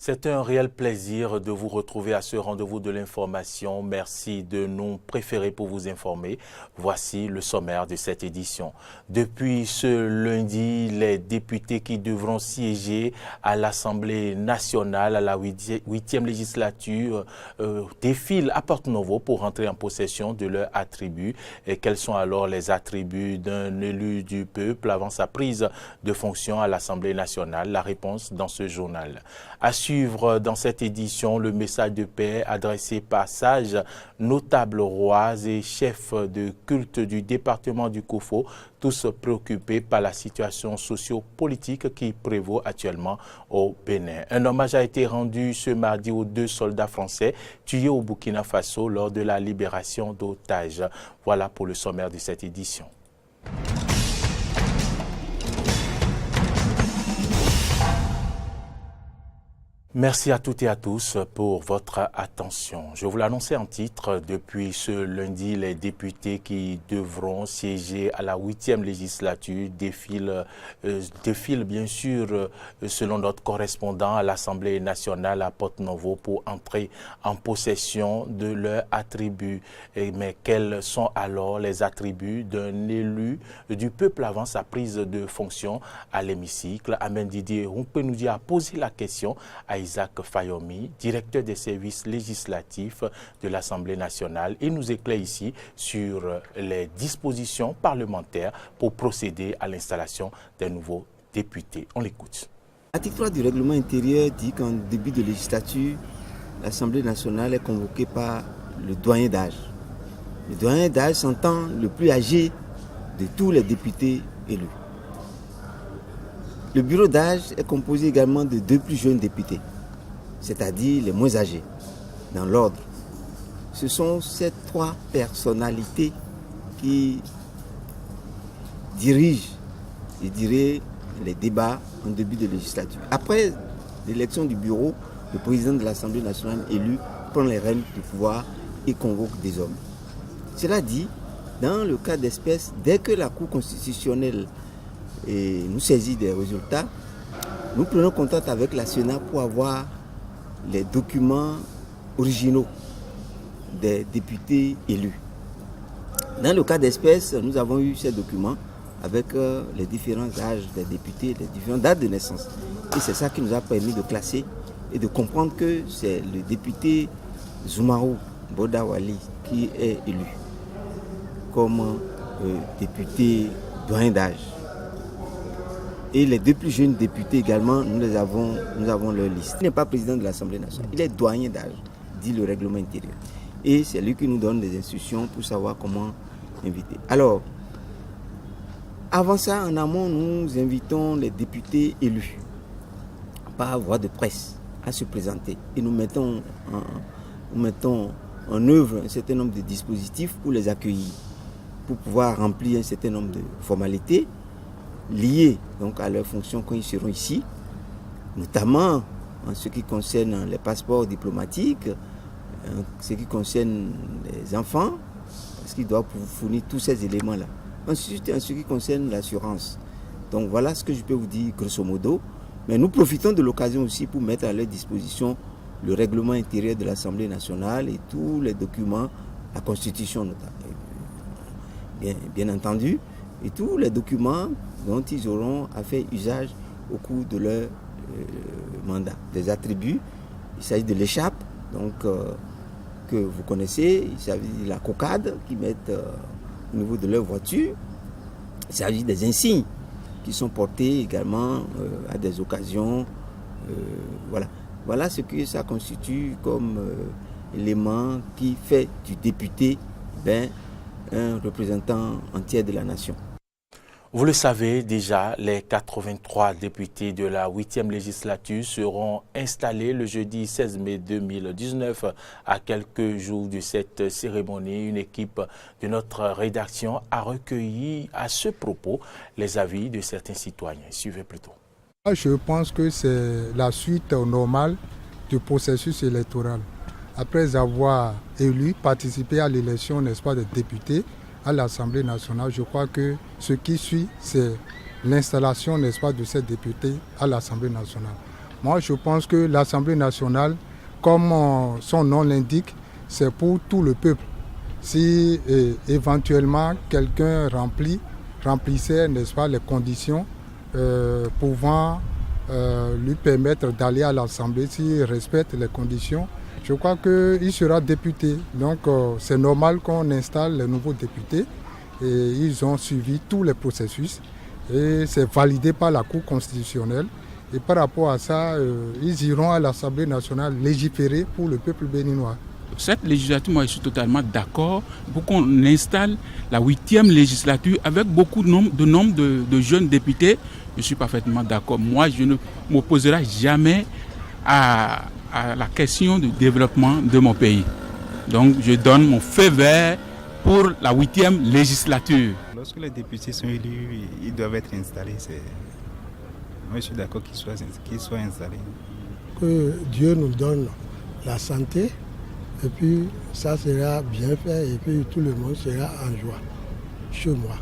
C'est un réel plaisir de vous retrouver à ce rendez-vous de l'information. Merci de nous préférer pour vous informer. Voici le sommaire de cette édition. Depuis ce lundi, les députés qui devront siéger à l'Assemblée nationale à la 8e législature défilent à Porto Novo pour entrer en possession de leurs attributs. Et quels sont alors les attributs d'un élu du peuple avant sa prise de fonction à l'Assemblée nationale? La réponse dans ce journal. À suivre dans cette édition le message de paix adressé par sages, notables rois et chefs de culte du département du Koufo, tous préoccupés par la situation socio-politique qui prévaut actuellement au Bénin. Un hommage a été rendu ce mardi aux 2 soldats français tués au Burkina Faso lors de la libération d'otages. Voilà pour le sommaire de cette édition. Merci à toutes et à tous pour votre attention. Je vous l'annonçais en titre, depuis ce lundi, les députés qui devront siéger à la 8e législature défilent bien sûr, selon notre correspondant à l'Assemblée nationale à Porto Novo pour entrer en possession de leurs attributs. Mais quels sont alors les attributs d'un élu du peuple avant sa prise de fonction à l'hémicycle? Amen Didier Rumpenoudia a posé la question à Isaac Fayomi, directeur des services législatifs de l'Assemblée nationale. Il nous éclaire ici sur les dispositions parlementaires pour procéder à l'installation des nouveaux députés. On l'écoute. L'article 3 du règlement intérieur dit qu'en début de législature, l'Assemblée nationale est convoquée par le doyen d'âge. Le doyen d'âge s'entend le plus âgé de tous les députés élus. Le bureau d'âge est composé également de 2 plus jeunes députés, c'est-à-dire les moins âgés, dans l'ordre. Ce sont ces 3 personnalités qui dirigent, je dirais, les débats en début de législature. Après l'élection du bureau, le président de l'Assemblée nationale élu prend les rênes du pouvoir et convoque des hommes. Cela dit, dans le cas d'espèce, dès que la Cour constitutionnelle nous saisit des résultats, nous prenons contact avec la Sénat pour avoir les documents originaux des députés élus. Dans le cas d'espèce, nous avons eu ces documents avec les différents âges des députés, les différentes dates de naissance. Et c'est ça qui nous a permis de classer et de comprendre que c'est le député Zoumarou Bodawali qui est élu comme député doyen d'âge. Et les 2 plus jeunes députés également, nous avons leur liste. Il n'est pas président de l'Assemblée nationale, il est doyen d'âge, dit le règlement intérieur. Et c'est lui qui nous donne des instructions pour savoir comment inviter. Alors, avant ça, en amont, nous invitons les députés élus par voie de presse à se présenter. Et nous mettons en œuvre un certain nombre de dispositifs pour les accueillir, pour pouvoir remplir un certain nombre de formalités liés donc à leurs fonctions quand ils seront ici, notamment en ce qui concerne les passeports diplomatiques, en ce qui concerne les enfants, parce qu'ils doivent fournir tous ces éléments-là. Ensuite, en ce qui concerne l'assurance. Donc voilà ce que je peux vous dire grosso modo. Mais nous profitons de l'occasion aussi pour mettre à leur disposition le règlement intérieur de l'Assemblée nationale et tous les documents, la Constitution notamment, bien entendu, et tous les documents dont ils auront à faire usage au cours de leur mandat. Des attributs, il s'agit de l'écharpe, donc que vous connaissez, il s'agit de la cocarde qu'ils mettent au niveau de leur voiture, il s'agit des insignes qui sont portés également à des occasions. Voilà ce que ça constitue comme élément qui fait du député un représentant entier de la nation. Vous le savez déjà, les 83 députés de la 8e législature seront installés le jeudi 16 mai 2019. À quelques jours de cette cérémonie, une équipe de notre rédaction a recueilli à ce propos les avis de certains citoyens. Suivez plutôt. Je pense que c'est la suite normale du processus électoral. Après avoir participé à l'élection, n'est-ce pas, des députés, à l'Assemblée nationale, je crois que ce qui suit, c'est l'installation, n'est-ce pas, de ces députés à l'Assemblée nationale. Moi, je pense que l'Assemblée nationale, comme son nom l'indique, c'est pour tout le peuple. Si éventuellement quelqu'un remplissait, n'est-ce pas, les conditions pouvant lui permettre d'aller à l'Assemblée, s'il respecte les conditions, je crois qu'il sera député. Donc c'est normal qu'on installe les nouveaux députés. Et ils ont suivi tous les processus et c'est validé par la Cour constitutionnelle. Et par rapport à ça, ils iront à l'Assemblée nationale légiférer pour le peuple béninois. Cette législature, moi je suis totalement d'accord pour qu'on installe la 8e législature avec beaucoup de nombre de jeunes députés. Je suis parfaitement d'accord. Moi, je ne m'opposerai jamais à la question du développement de mon pays. Donc, je donne mon feu vert pour la 8e législature. Lorsque les députés sont élus, ils doivent être installés. Moi, je suis d'accord qu'ils soient installés. Que Dieu nous donne la santé, et puis ça sera bien fait, et puis tout le monde sera en joie chez moi.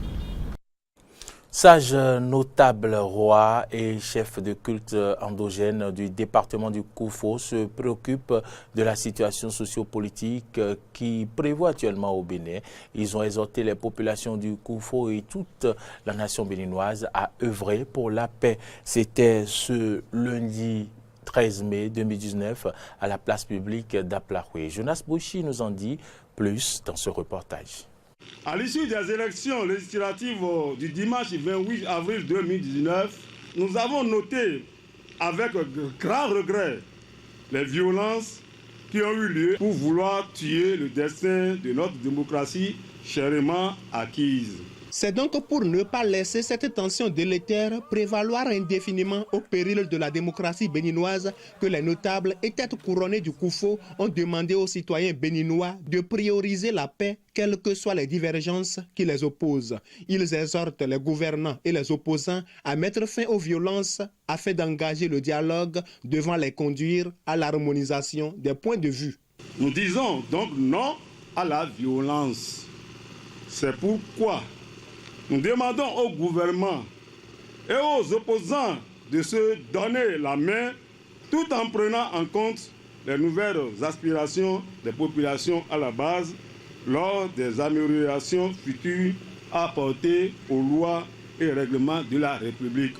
Sage, notable roi et chef de culte endogène du département du Koufo se préoccupe de la situation sociopolitique qui prévaut actuellement au Bénin. Ils ont exhorté les populations du Koufo et toute la nation béninoise à œuvrer pour la paix. C'était ce lundi 13 mai 2019 à la place publique d'Aplaroué. Jonas Bouchi nous en dit plus dans ce reportage. À l'issue des élections législatives du dimanche 28 avril 2019, nous avons noté avec grand regret les violences qui ont eu lieu pour vouloir tuer le destin de notre démocratie chèrement acquise. C'est donc pour ne pas laisser cette tension délétère prévaloir indéfiniment au péril de la démocratie béninoise que les notables et têtes couronnées du Koufo ont demandé aux citoyens béninois de prioriser la paix, quelles que soient les divergences qui les opposent. Ils exhortent les gouvernants et les opposants à mettre fin aux violences afin d'engager le dialogue devant les conduire à l'harmonisation des points de vue. Nous disons donc non à la violence. C'est pourquoi nous demandons au gouvernement et aux opposants de se donner la main tout en prenant en compte les nouvelles aspirations des populations à la base lors des améliorations futures apportées aux lois et règlements de la République.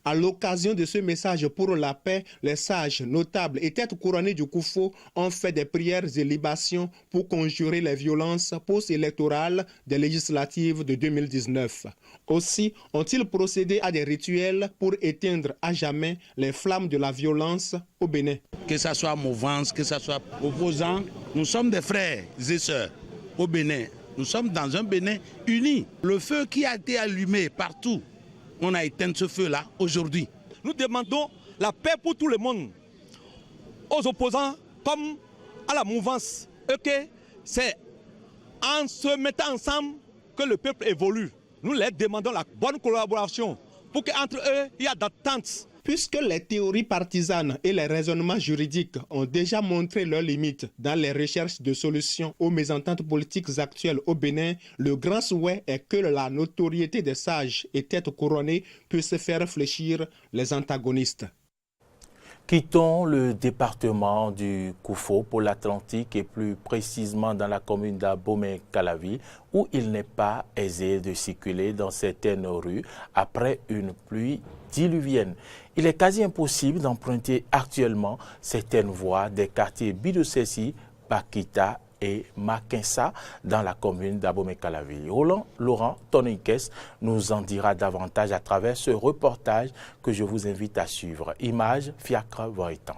À l'occasion de ce message pour la paix, les sages, notables et têtes couronnées du Koufo ont fait des prières et libations pour conjurer les violences post-électorales des législatives de 2019. Aussi ont-ils procédé à des rituels pour éteindre à jamais les flammes de la violence au Bénin. Que ce soit mouvance, que ce soit opposant, nous sommes des frères et sœurs au Bénin. Nous sommes dans un Bénin uni. Le feu qui a été allumé partout, on a éteint ce feu-là aujourd'hui. Nous demandons la paix pour tout le monde, aux opposants comme à la mouvance. Et que c'est en se mettant ensemble que le peuple évolue. Nous leur demandons la bonne collaboration pour qu'entre eux, il y ait d'attente. Puisque les théories partisanes et les raisonnements juridiques ont déjà montré leurs limites dans les recherches de solutions aux mésententes politiques actuelles au Bénin, le grand souhait est que la notoriété des sages et têtes couronnées puisse faire réfléchir les antagonistes. Quittons le département du Koufo pour l'Atlantique et plus précisément dans la commune d'Abomey-Calavi où il n'est pas aisé de circuler dans certaines rues après une pluie diluvienne. Il est quasi impossible d'emprunter actuellement certaines voies des quartiers Bidosessi, Bakita et Makinsa dans la commune d'Abomey-Calavi. Laurent Toninkes nous en dira davantage à travers ce reportage que je vous invite à suivre. Image Fiacre Voitan.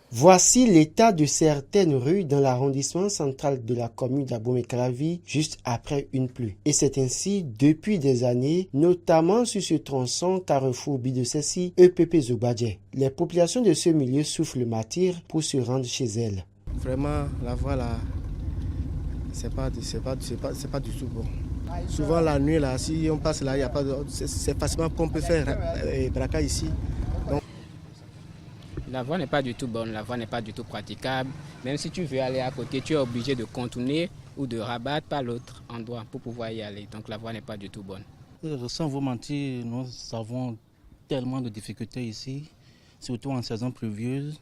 Voici l'état de certaines rues dans l'arrondissement central de la commune d'Abomey-Calavi juste après une pluie. Et c'est ainsi depuis des années, notamment sur ce tronçon Carrefour Bidosessi EPP Zobadje. Les populations de ce milieu souffrent le martyre pour se rendre chez elles. Vraiment, la voie là, c'est pas du tout bon. Souvent la nuit là, si on passe là, c'est facilement qu'on peut faire braquage ici. Donc... La voie n'est pas du tout bonne, la voie n'est pas du tout praticable. Même si tu veux aller à côté, tu es obligé de contourner ou de rabattre par l'autre endroit pour pouvoir y aller. Donc la voie n'est pas du tout bonne. Sans vous mentir, nous avons tellement de difficultés ici. surtout en saison pluvieuse.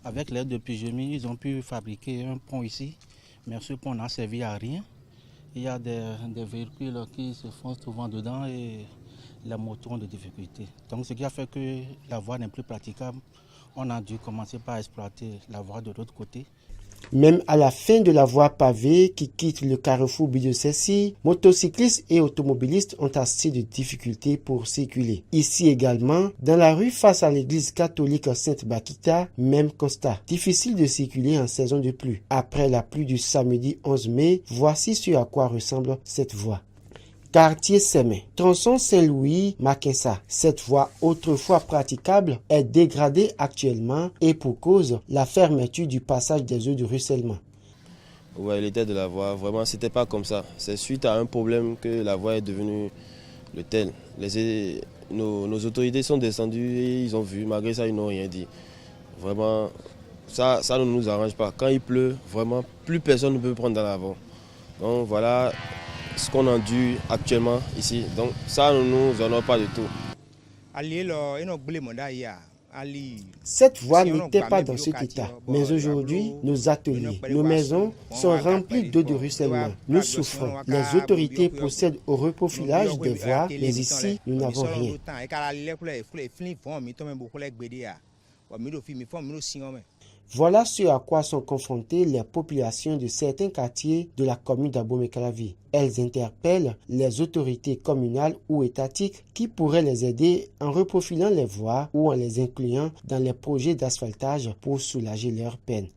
Avec l'aide de Pigemi, ils ont pu fabriquer un pont ici, mais ce pont n'a servi à rien. Il y a des véhicules qui se font souvent dedans et les motos ont des difficultés. Donc ce qui a fait que la voie n'est plus praticable. On a dû commencer par exploiter la voie de l'autre côté. Même à la fin de la voie pavée qui quitte le carrefour Bidieu-Cessy, motocyclistes et automobilistes ont assez de difficultés pour circuler. Ici également, dans la rue face à l'église catholique Sainte-Bakita, même constat. Difficile de circuler en saison de pluie. Après la pluie du samedi 11 mai, voici ce à quoi ressemble cette voie. Quartier Sémin, tronçon Saint-Louis, Makinsa. Cette voie autrefois praticable est dégradée actuellement et pour cause la fermeture du passage des eaux de ruissellement. Ouais, l'état de la voie, vraiment, c'était pas comme ça. C'est suite à un problème que la voie est devenue le tel. Nos autorités sont descendues et ils ont vu, malgré ça, ils n'ont rien dit. Vraiment, ça ne nous arrange pas. Quand il pleut, vraiment, plus personne ne peut prendre dans l'avant. Donc voilà ce qu'on endure actuellement ici. Donc ça ne nous honore pas du tout. Cette voie n'était pas dans cet état, mais aujourd'hui, nos ateliers, nos maisons sont remplis d'eau de ruissellement. Nous souffrons. Les autorités procèdent au reprofilage des voies, mais ici, nous n'avons rien. Voilà ce à quoi sont confrontées les populations de certains quartiers de la commune d'Abomey-Cravy. Elles interpellent les autorités communales ou étatiques qui pourraient les aider en reprofilant les voies ou en les incluant dans les projets d'asphaltage pour soulager leur peine.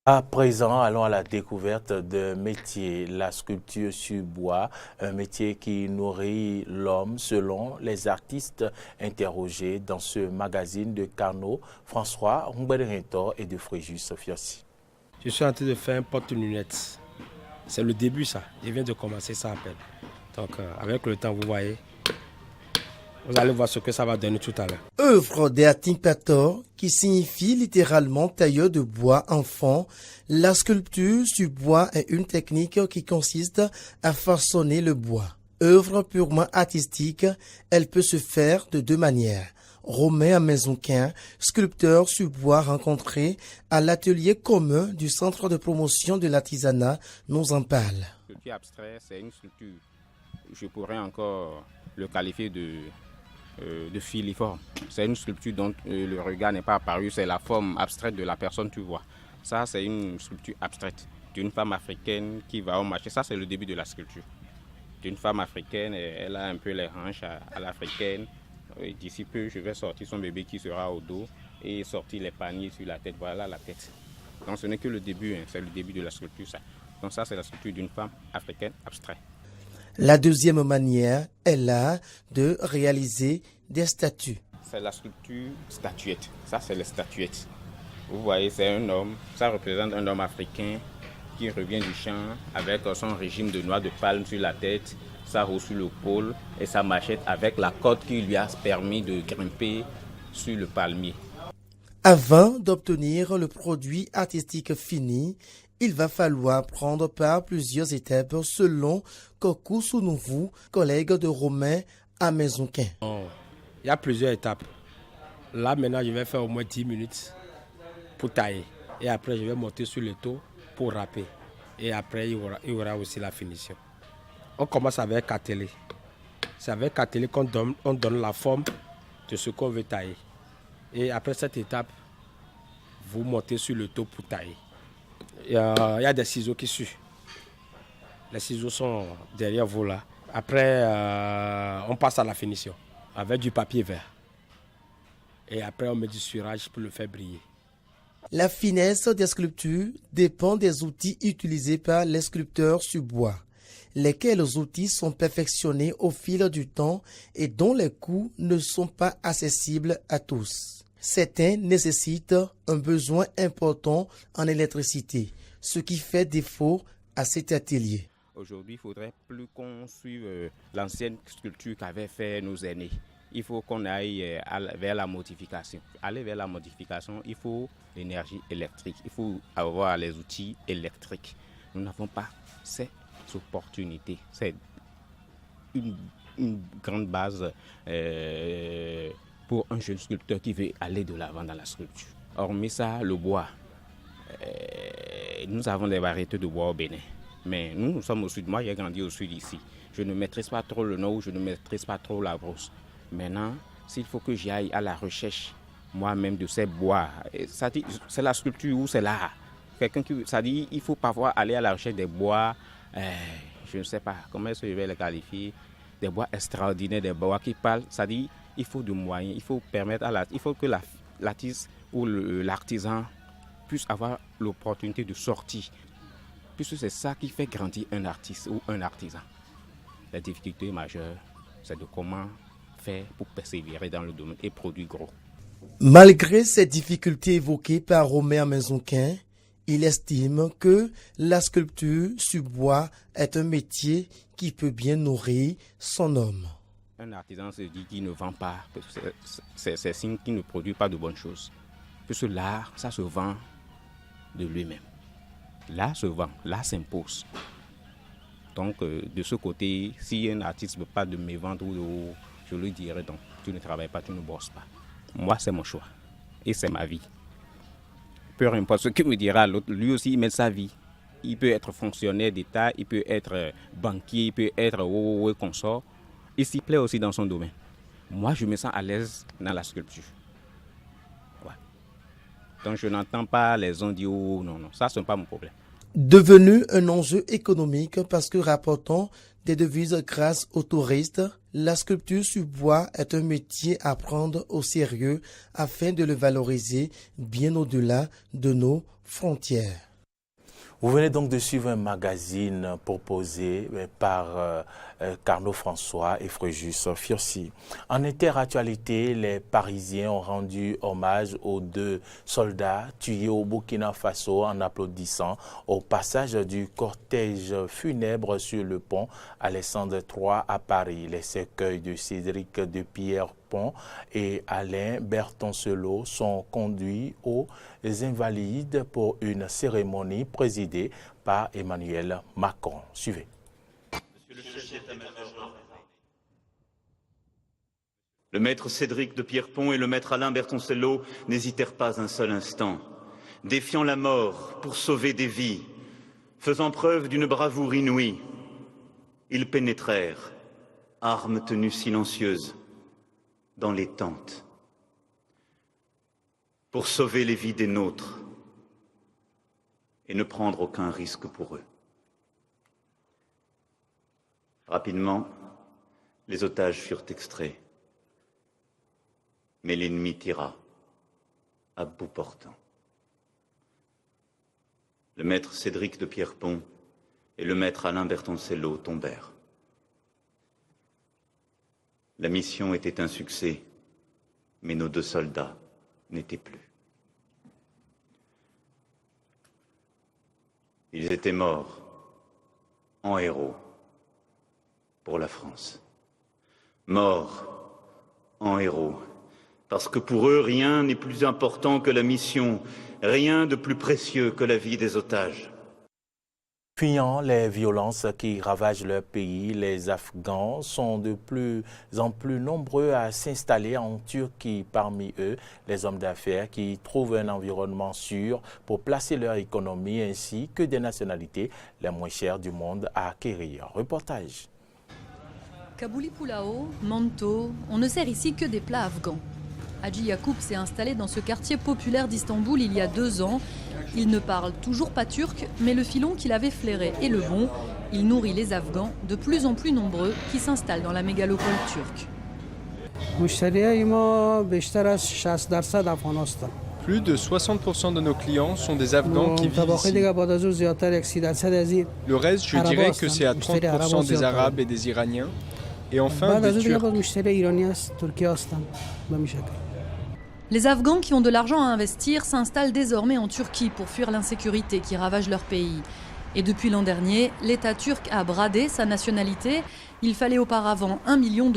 À présent, allons à la découverte d'un métier, la sculpture sur bois, un métier qui nourrit l'homme selon les artistes interrogés dans ce magazine de Carnot, François Humbert-Rintor et de Fréjus Fiossi. Je suis en train de faire un porte-lunettes. C'est le début ça, je viens de commencer ça à peine. Donc avec le temps, vous voyez, vous allez voir ce que ça va donner tout à l'heure. Œuvre d'Atinpator, qui signifie littéralement tailleur de bois en fond. La sculpture sur bois est une technique qui consiste à façonner le bois. Œuvre purement artistique, elle peut se faire de deux manières. Romain Amezouquin, sculpteur sur bois rencontré à l'atelier commun du Centre de promotion de l'artisanat, nous en parle. La sculpture abstraite, c'est une sculpture, je pourrais encore le qualifier de filiforme. C'est une sculpture dont le regard n'est pas apparu, c'est la forme abstraite de la personne, tu vois. Ça, c'est une sculpture abstraite d'une femme africaine qui va au marché. Ça, c'est le début de la sculpture. D'une femme africaine, elle a un peu les hanches à l'africaine. D'ici peu, je vais sortir son bébé qui sera au dos et sortir les paniers sur la tête. Voilà la tête. Donc ce n'est que le début, hein. C'est le début de la sculpture, ça. Donc ça, c'est la sculpture d'une femme africaine abstraite. La deuxième manière est là de réaliser des statues. C'est la sculpture statuette. Ça, c'est les statuettes. Vous voyez, c'est un homme. Ça représente un homme africain qui revient du champ avec son régime de noix de palme sur la tête, sa roue sur l'épaule et sa machette avec la corde qui lui a permis de grimper sur le palmier. Avant d'obtenir le produit artistique fini, il va falloir prendre par plusieurs étapes selon Kokou Sounouvou, collègue de Romain Amezouquin. Il y a plusieurs étapes. Là maintenant je vais faire au moins 10 minutes pour tailler. Et après je vais monter sur le taux pour râper. Et après il y aura aussi la finition. On commence avec attelé. C'est avec attelé qu'on donne la forme de ce qu'on veut tailler. Et après cette étape, vous montez sur le taux pour tailler. Il y a des ciseaux qui suivent. Les ciseaux sont derrière vous là. Après, on passe à la finition avec du papier vert. Et après, on met du surage pour le faire briller. La finesse des sculptures dépend des outils utilisés par les sculpteurs sur bois, lesquels outils sont perfectionnés au fil du temps et dont les coûts ne sont pas accessibles à tous. Certains nécessitent un besoin important en électricité, ce qui fait défaut à cet atelier. Aujourd'hui, il ne faudrait plus qu'on suive l'ancienne sculpture qu'avaient fait nos aînés. Il faut qu'on aille vers la modification. Aller vers la modification, il faut l'énergie électrique. Il faut avoir les outils électriques. Nous n'avons pas ces opportunités. C'est une grande base pour un jeune sculpteur qui veut aller de l'avant dans la sculpture. Hormis ça, le bois. Nous avons des variétés de bois au Bénin. Mais nous sommes au sud. Moi, j'ai grandi au sud ici. Je ne maîtrise pas trop le nord, je ne maîtrise pas trop la brousse. Maintenant, s'il faut que j'aille à la recherche moi-même de ces bois, c'est la sculpture ou c'est l'art. Ça dit, il faut parfois aller à la recherche des bois, je ne sais pas comment est-ce que je vais les qualifier, des bois extraordinaires, des bois qui parlent. Ça dit, il faut de moyens, il faut permettre il faut que l'artiste ou l'artisan puisse avoir l'opportunité de sortir. Puisque c'est ça qui fait grandir un artiste ou un artisan. La difficulté majeure, c'est de comment faire pour persévérer dans le domaine et produire gros. Malgré ces difficultés évoquées par Romain Menzonquin, il estime que la sculpture sur bois est un métier qui peut bien nourrir son homme. Un artisan se dit qu'il ne vend pas, c'est signe qu'il ne produit pas de bonnes choses. Puisque l'art, ça se vend de lui-même. L'art se vend, l'art s'impose. Donc, de ce côté, si un artiste ne veut pas de me vendre, je lui dirais donc, tu ne travailles pas, tu ne bosses pas. Moi, c'est mon choix et c'est ma vie. Peu importe ce que me dira l'autre, lui aussi, il met sa vie. Il peut être fonctionnaire d'État, il peut être banquier, il peut être consort. Il s'y plaît aussi dans son domaine. Moi, je me sens à l'aise dans la sculpture. Ouais. Donc, je n'entends pas les gens dire oh non, ça, ce n'est pas mon problème. Devenu un enjeu économique parce que rapportant des devises grâce aux touristes, la sculpture sur bois est un métier à prendre au sérieux afin de le valoriser bien au-delà de nos frontières. Vous venez donc de suivre un magazine proposé par Carnot François et Fréjus Fiossi. En interactualité, les Parisiens ont rendu hommage aux 2 soldats tués au Burkina Faso en applaudissant au passage du cortège funèbre sur le pont Alexandre III à Paris. Les cercueils de Cédric de Pierrepont et Alain Bertoncelot sont conduits aux Invalides pour une cérémonie présidée par Emmanuel Macron. Suivez. Le maître Cédric de Pierrepont et le maître Alain Bertoncelot n'hésitèrent pas un seul instant, défiant la mort pour sauver des vies, faisant preuve d'une bravoure inouïe. Ils pénétrèrent, armes tenues silencieuses, dans les tentes, pour sauver les vies des nôtres et ne prendre aucun risque pour eux. Rapidement, les otages furent extraits, mais l'ennemi tira à bout portant. Le maître Cédric de Pierrepont et le maître Alain Bertoncelot tombèrent. La mission était un succès, mais nos 2 soldats n'étaient plus. Ils étaient morts en héros pour la France. Morts en héros, parce que pour eux, rien n'est plus important que la mission, rien de plus précieux que la vie des otages. Fuyant les violences qui ravagent leur pays, les Afghans sont de plus en plus nombreux à s'installer en Turquie. Parmi eux, les hommes d'affaires qui trouvent un environnement sûr pour placer leur économie ainsi que des nationalités les moins chères du monde à acquérir. Reportage. Kabouli Pulao, manto, on ne sert ici que des plats afghans. Hadji Yacoub s'est installé dans ce quartier populaire d'Istanbul il y a 2 ans. Il ne parle toujours pas turc, mais le filon qu'il avait flairé est le bon. Il nourrit les Afghans, de plus en plus nombreux, qui s'installent dans la mégalopole turque. Plus de 60% de nos clients sont des Afghans qui vivent ici. Le reste, je dirais que c'est à 30% des Arabes et des Iraniens. Et enfin, des Turcs. Les Afghans qui ont de l'argent à investir s'installent désormais en Turquie pour fuir l'insécurité qui ravage leur pays. Et depuis l'an dernier, l'État turc a bradé sa nationalité. Il fallait auparavant $1 million.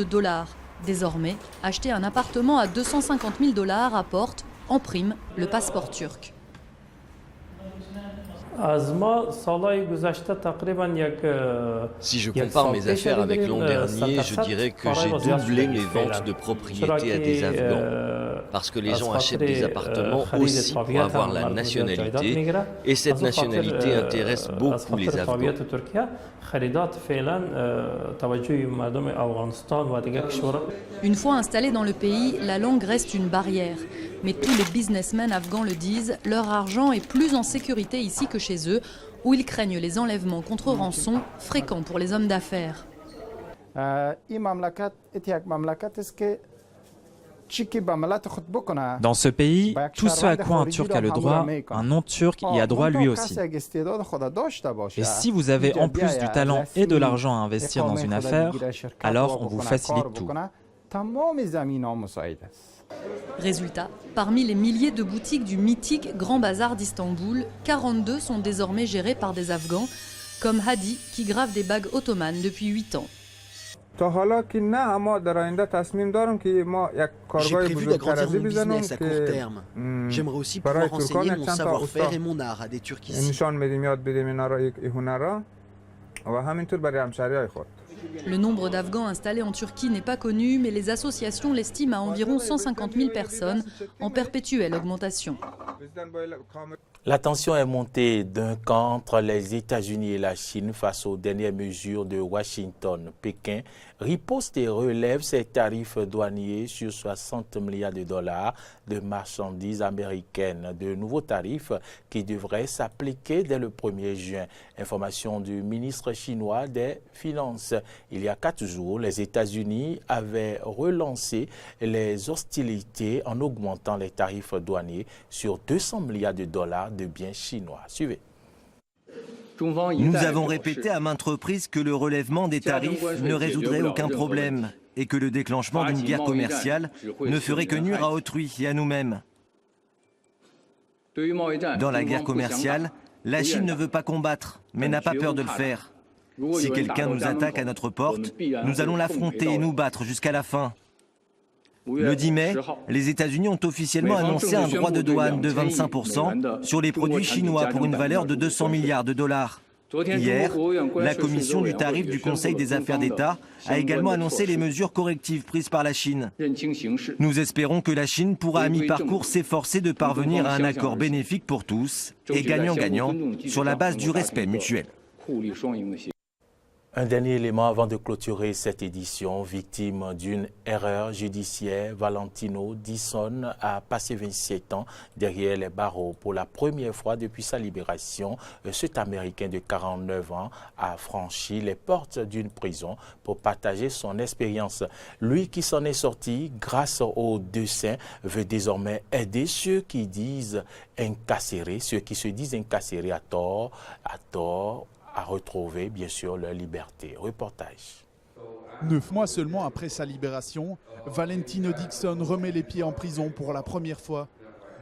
Désormais, acheter un appartement à $250 000 apporte, en prime, le passeport turc. Si je compare mes affaires avec l'an dernier, je dirais que j'ai doublé mes ventes de propriétés à des Afghans. Parce que les gens achètent des appartements aussi pour avoir la nationalité. Et cette nationalité intéresse beaucoup les Afghans. Une fois installés dans le pays, la langue reste une barrière. Mais tous les businessmen afghans le disent, leur argent est plus en sécurité ici que chez eux, où ils craignent les enlèvements contre rançon, fréquents pour les hommes d'affaires. Dans ce pays, tout ce à quoi un Turc a le droit, un non-Turc y a droit lui aussi. Et si vous avez en plus du talent et de l'argent à investir dans une affaire, alors on vous facilite tout. Résultat, parmi les milliers de boutiques du mythique Grand Bazar d'Istanbul, 42 sont désormais gérées par des Afghans, comme Hadi qui grave des bagues ottomanes depuis 8 ans. J'ai prévu d'agrandir mon business à court terme. J'aimerais aussi pouvoir enseigner mon savoir-faire et mon art à des Turcs ici. Le nombre d'Afghans installés en Turquie n'est pas connu, mais les associations l'estiment à environ 150 000 personnes, en perpétuelle augmentation. La tension est montée d'un camp entre les États-Unis et la Chine face aux dernières mesures de Washington. Pékin riposte et relève ses tarifs douaniers sur 60 milliards de dollars de marchandises américaines. De nouveaux tarifs qui devraient s'appliquer dès le 1er juin. Information du ministre chinois des Finances. Il y a 4 jours, les États-Unis avaient relancé les hostilités en augmentant les tarifs douaniers sur 200 milliards de dollars de biens chinois. Suivez. Nous avons répété à maintes reprises que le relèvement des tarifs ne résoudrait aucun problème et que le déclenchement d'une guerre commerciale ne ferait que nuire à autrui et à nous-mêmes. Dans la guerre commerciale, la Chine ne veut pas combattre, mais n'a pas peur de le faire. Si quelqu'un nous attaque à notre porte, nous allons l'affronter et nous battre jusqu'à la fin. Le 10 mai, les États-Unis ont officiellement annoncé un droit de douane de 25% sur les produits chinois pour une valeur de 200 milliards de dollars. Hier, la commission du tarif du Conseil des affaires d'État a également annoncé les mesures correctives prises par la Chine. Nous espérons que la Chine pourra à mi-parcours s'efforcer de parvenir à un accord bénéfique pour tous et gagnant-gagnant sur la base du respect mutuel. Un dernier élément avant de clôturer cette édition. Victime d'une erreur judiciaire, Valentino Dixon a passé 27 ans derrière les barreaux. Pour la première fois depuis sa libération, cet Américain de 49 ans a franchi les portes d'une prison pour partager son expérience. Lui qui s'en est sorti grâce aux deux saints veut désormais aider ceux qui disent incarcérés, ceux qui se disent incarcérés à tort, à retrouver bien sûr leur liberté. Reportage. 9 mois seulement après sa libération, Valentino Dixon remet les pieds en prison pour la première fois.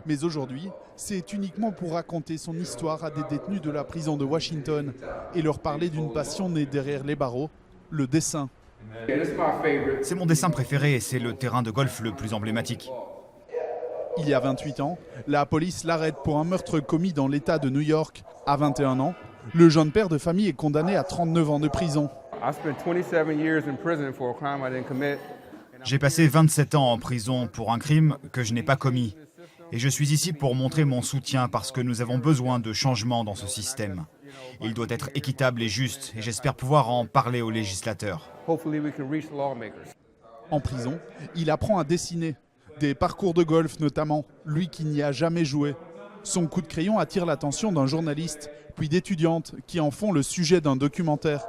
Mais aujourd'hui, c'est uniquement pour raconter son histoire à des détenus de la prison de Washington et leur parler d'une passion née derrière les barreaux, le dessin. C'est mon dessin préféré et c'est le terrain de golf le plus emblématique. Il y a 28 ans, la police l'arrête pour un meurtre commis dans l'État de New York. À 21 ans, le jeune père de famille est condamné à 39 ans de prison. J'ai passé 27 ans en prison pour un crime que je n'ai pas commis. Et je suis ici pour montrer mon soutien parce que nous avons besoin de changements dans ce système. Il doit être équitable et juste et j'espère pouvoir en parler aux législateurs. En prison, il apprend à dessiner. Des parcours de golf notamment, lui qui n'y a jamais joué. Son coup de crayon attire l'attention d'un journaliste, puis d'étudiantes qui en font le sujet d'un documentaire.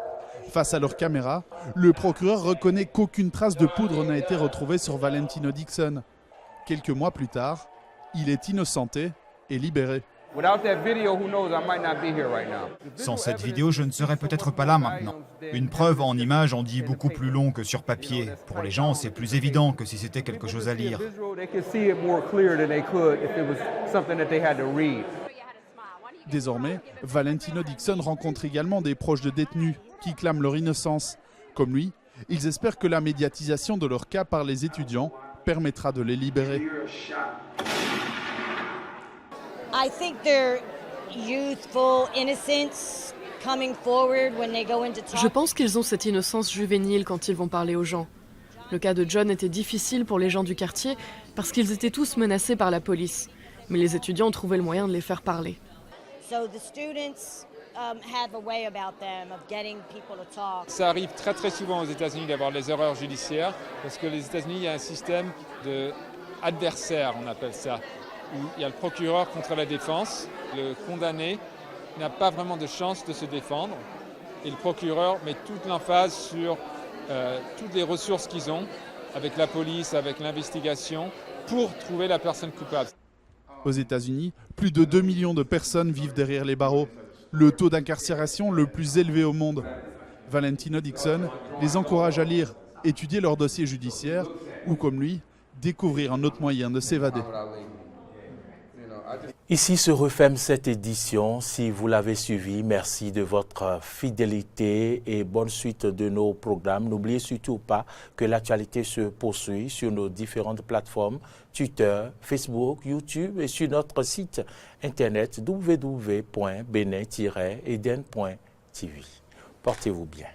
Face à leur caméra, le procureur reconnaît qu'aucune trace de poudre n'a été retrouvée sur Valentino Dixon. Quelques mois plus tard, il est innocenté et libéré. Sans cette vidéo, je ne serais peut-être pas là maintenant. Une preuve en image en dit beaucoup plus long que sur papier. Pour les gens, c'est plus évident que si c'était quelque chose à lire. Désormais, Valentino Dixon rencontre également des proches de détenus qui clament leur innocence. Comme lui, ils espèrent que la médiatisation de leur cas par les étudiants permettra de les libérer. Je pense qu'ils ont cette innocence juvénile quand ils vont parler aux gens. Le cas de John était difficile pour les gens du quartier parce qu'ils étaient tous menacés par la police. Mais les étudiants ont trouvé le moyen de les faire parler. Ça arrive très très souvent aux États-Unis d'avoir des erreurs judiciaires parce que les États-Unis, il y a un système d'adversaire, on appelle ça, où il y a le procureur contre la défense. Le condamné n'a pas vraiment de chance de se défendre et le procureur met toute l'emphase sur toutes les ressources qu'ils ont avec la police, avec l'investigation pour trouver la personne coupable. Aux États-Unis, plus de 2 millions de personnes vivent derrière les barreaux. Le taux d'incarcération le plus élevé au monde. Valentino Dixon les encourage à lire, étudier leur dossier judiciaire ou, comme lui, découvrir un autre moyen de s'évader. Ici se referme cette édition. Si vous l'avez suivi, merci de votre fidélité et bonne suite de nos programmes. N'oubliez surtout pas que l'actualité se poursuit sur nos différentes plateformes, Twitter, Facebook, YouTube et sur notre site internet www.benin-eden.tv. Portez-vous bien.